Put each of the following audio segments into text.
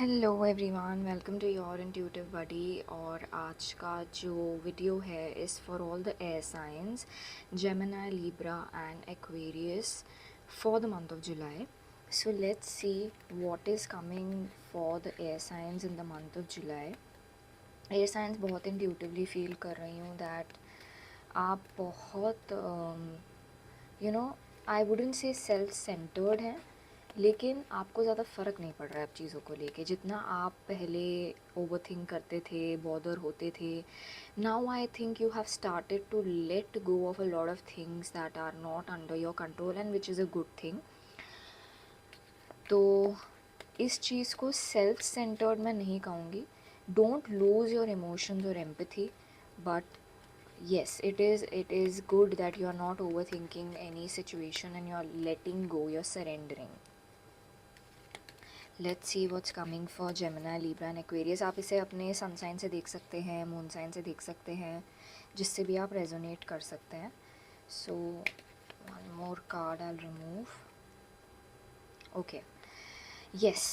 Hello everyone, welcome to your intuitive buddy. और आज का जो वीडियो है is for all the air signs Gemini, Libra and Aquarius for the month of July. So let's see what is coming for the air signs in the month of July. Air signs बहुत intuitively feel कर रही हूँ that आप बहुत I wouldn't say self centred हैं, लेकिन आपको ज़्यादा फ़र्क नहीं पड़ रहा है अब चीज़ों को लेके. जितना आप पहले ओवरथिंक करते थे, बॉदर होते थे, now I think you have started to let go of a lot of things that are not under your control and which is a good thing. तो इस चीज़ को सेल्फ सेंटर्ड मैं नहीं कहूँगी. डोंट लूज़ योर इमोशंस और empathy, but yes, it is good that you are not overthinking any situation and you are letting go, you're surrendering. Let's see what's coming for Gemini, Libra and Aquarius. आप इसे अपने sun sign से देख सकते हैं, moon sign से देख सकते हैं, जिससे भी आप रेजोनेट कर सकते हैं. So one more card I remove. Okay, yes,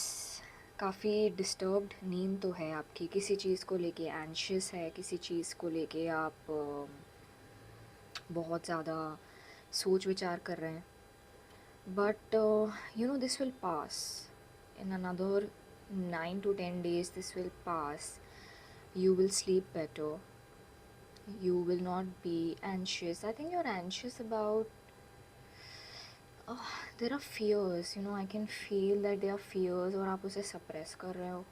काफ़ी डिस्टर्ब्ड नींद तो है आपकी. किसी चीज़ को लेके एंशियस है, किसी चीज़ को लेके आप बहुत ज़्यादा सोच विचार कर रहे हैं. But this will pass in another 9 to 10 days. This will pass. You will sleep better, you will not be anxious. I think you're anxious about there are fears, I can feel that there are fears और आप उसे suppress कर रहे हो.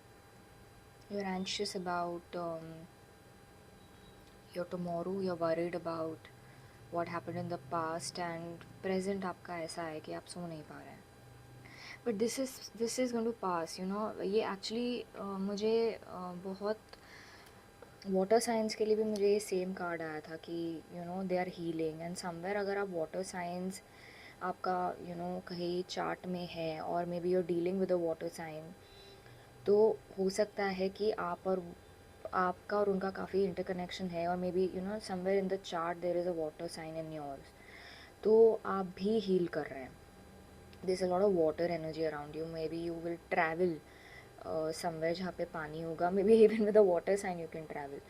You're anxious about your tomorrow. You're worried about what happened in the past, and present आपका ऐसा है कि आप सो नहीं पा रहे हैं. But this is going to pass. ये एक्चुअली मुझे बहुत वाटर साइंस के लिए भी मुझे ये सेम कार्ड आया था कि they are healing. And somewhere अगर आप वाटर साइंस आपका कहीं चार्ट में है और maybe you're dealing with a water sign, तो हो सकता है कि आपका और उनका काफ़ी इंटरकनेक्शन है. और maybe somewhere in the chart there is a water sign in yours, तो आप भी हील कर रहे हैं. there's a lot of water energy around you. Maybe you will travel somewhere जहाँ पे पानी होगा. Maybe even with a water sign you can travel.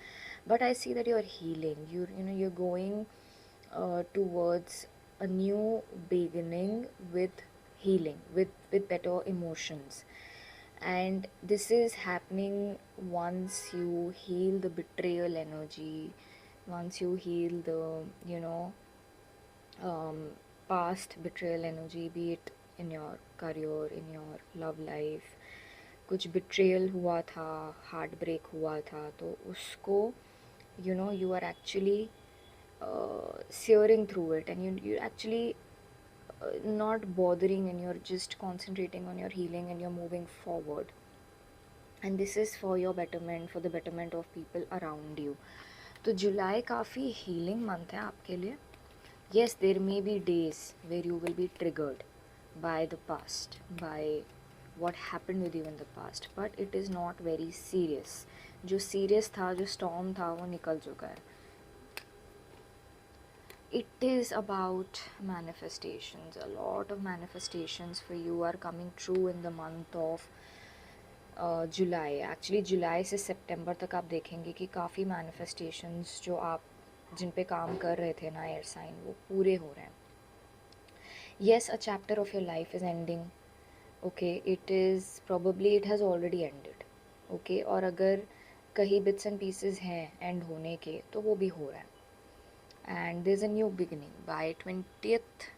But I see that you're healing. You're going towards a new beginning with healing, with better emotions. And this is happening once you heal the betrayal energy, once you heal the past betrayal energy, be it in your career, in your love life. कुछ betrayal हुआ था, heart break हुआ था, तो उसको you are actually searing through it, and you actually not bothering, and you're just concentrating on your healing and you're moving forward. And this is for your betterment, for the betterment of people around you. तो जुलाई काफ़ी healing month है आपके लिए. Yes, there may be days where you will be triggered by the past, by what happened with you in the past, but it is not very serious. जो serious था, जो storm था, वो निकल चुका है. It is about manifestations. A lot of manifestations for you are coming true in the month of July. Actually जुलाई से सितंबर तक आप देखेंगे कि काफ़ी मैनिफेस्टेशंस जो आप जिन पे काम कर रहे थे ना एयर साइन, वो पूरे हो रहे हैं. Yes, a chapter of your life is ending. Okay, it has already ended. Okay, और अगर कहीं बिट्स एंड पीसेस हैं एंड होने के, तो वो भी हो रहा है. And there is a new beginning by 20th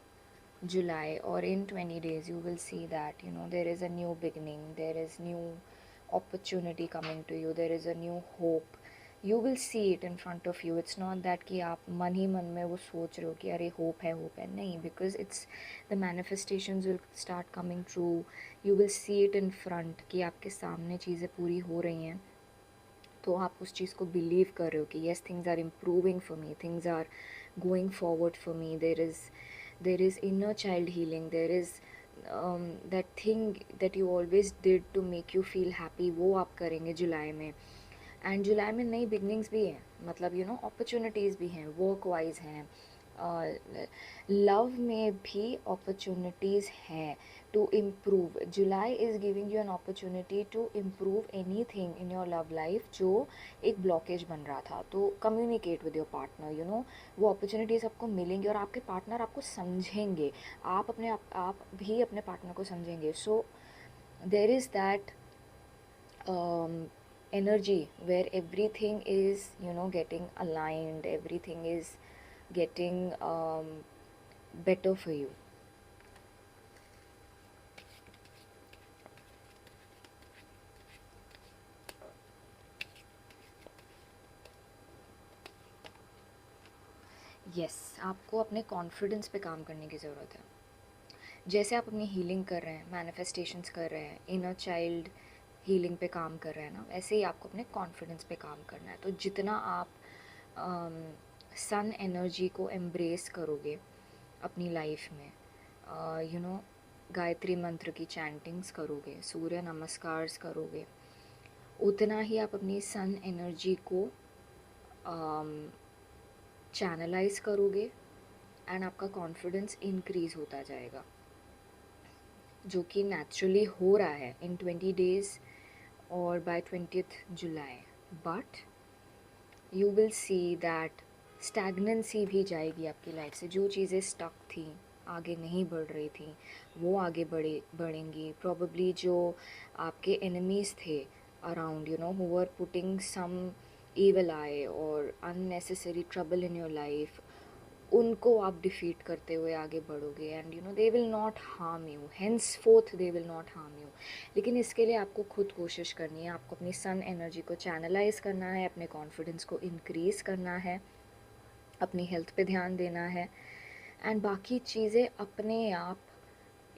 July, or in 20 days you will see that there is a new beginning, there is new opportunity coming to you, there is a new hope. You will see it in front of you. It's not that कि आप मन ही मन में वो सोच रहे हो कि अरे होप है नहीं, because it's the manifestations will start coming true. You will see it in front कि आपके सामने चीज़ें पूरी हो रही हैं, तो आप उस चीज़ को बिलीव कर रहे हो कि yes, things are improving for me, things are going forward for me. There is inner child healing, there is that thing that you always did to make you feel happy, वो आप करेंगे जुलाई में. And जुलाई में नई beginnings भी हैं, मतलब opportunities भी हैं, वर्क वाइज हैं, लव में भी अपॉर्चुनिटीज़ हैं to improve. July is giving you an opportunity to improve anything in your love life जो एक ब्लॉकेज बन रहा था. तो communicate with your partner, you know, वो अपॉर्चुनिटीज़ आपको मिलेंगी और आपके पार्टनर आपको समझेंगे, आप भी अपने पार्टनर को समझेंगे. So there is that energy where everything is, you know, getting aligned, everything is getting better for you. Yes, आपको अपने कॉन्फिडेंस पे काम करने की ज़रूरत है. जैसे आप अपनी हीलिंग कर रहे हैं, मैनिफेस्टेशंस कर रहे हैं, इनर चाइल्ड हीलिंग पे काम कर रहे हैं ना, वैसे ही आपको अपने कॉन्फिडेंस पे काम करना है. तो जितना आप सन एनर्जी को एम्ब्रेस करोगे अपनी लाइफ में, यू नो, गायत्री मंत्र की चैंटिंग्स करोगे, सूर्य नमस्कार्स करोगे, उतना ही आप अपनी सन एनर्जी को चैनलाइज करोगे एंड आपका कॉन्फिडेंस इंक्रीज़ होता जाएगा, जो कि नेचुरली हो रहा है इन 20 days और by 20th July. But you will see that stagnancy भी जाएगी आपकी लाइफ से. जो चीज़ें स्टक थी, आगे नहीं बढ़ रही थी, वो आगे बढ़ेंगी. प्रॉबली जो आपके एनिमीज़ थे around, you know, who were putting some evil eye और unnecessary trouble in your life, उनको आप डिफीट करते हुए आगे बढ़ोगे and you know they will not harm you, hence fourth they will not harm you. लेकिन इसके लिए आपको खुद कोशिश करनी है, आपको अपनी सन एनर्जी को चैनलाइज करना है, अपने कॉन्फिडेंस को इंक्रीज़ करना है, अपनी हेल्थ पे ध्यान देना है एंड बाकी चीज़ें अपने आप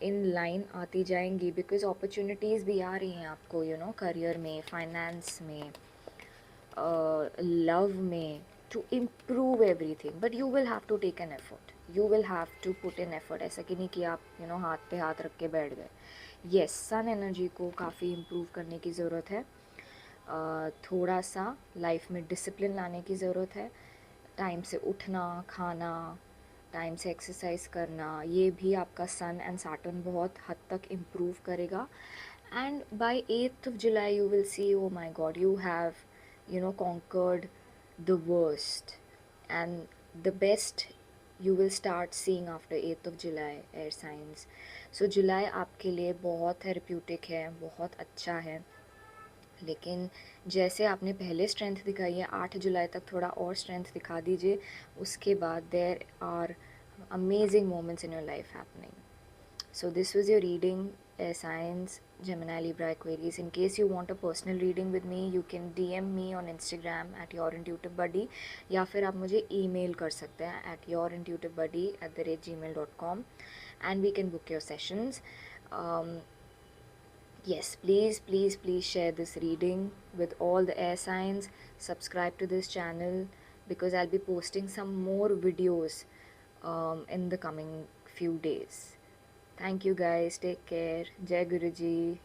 इन लाइन आती जाएंगी. बिकॉज अपॉर्चुनिटीज़ भी आ रही हैं आपको, यू नो, करियर में, फाइनेंस में, love में, to improve everything. But you will have to take an effort, you will have to put in effort. ऐसा कि नहीं कि आप, you know, हाथ पे हाथ रख के बैठ गए. yes, सन एनर्जी को काफ़ी इम्प्रूव करने की ज़रूरत है. थोड़ा सा लाइफ में डिसिप्लिन लाने की ज़रूरत है. टाइम से उठना, खाना, टाइम से एक्सरसाइज करना, ये भी आपका सन एंड सैटर्न बहुत हद तक इम्प्रूव करेगा. And by 8th July you will see, oh my god, you have, you know, conquered the worst and the best you will start seeing after 8th of July, air signs. So जुलाई आपके लिए बहुत therapeutic है, बहुत अच्छा है. लेकिन जैसे आपने पहले स्ट्रेंथ दिखाई है, 8 जुलाई तक थोड़ा और स्ट्रेंथ दिखा दीजिए. उसके बाद there are amazing moments in your life happening. So this was your reading, air signs, Gemini, Libra, Aquarius. In case you want a personal reading with me, you can DM me on Instagram at yourintuitivebuddy, या फिर आप मुझे email कर सकते हैं at yourintuitivebuddy@gmail.com and we can book your sessions. Yes, please share this reading with all the air signs. Subscribe to this channel because I'll be posting some more videos in the coming few days. Thank you guys. Take care. Jai Guruji.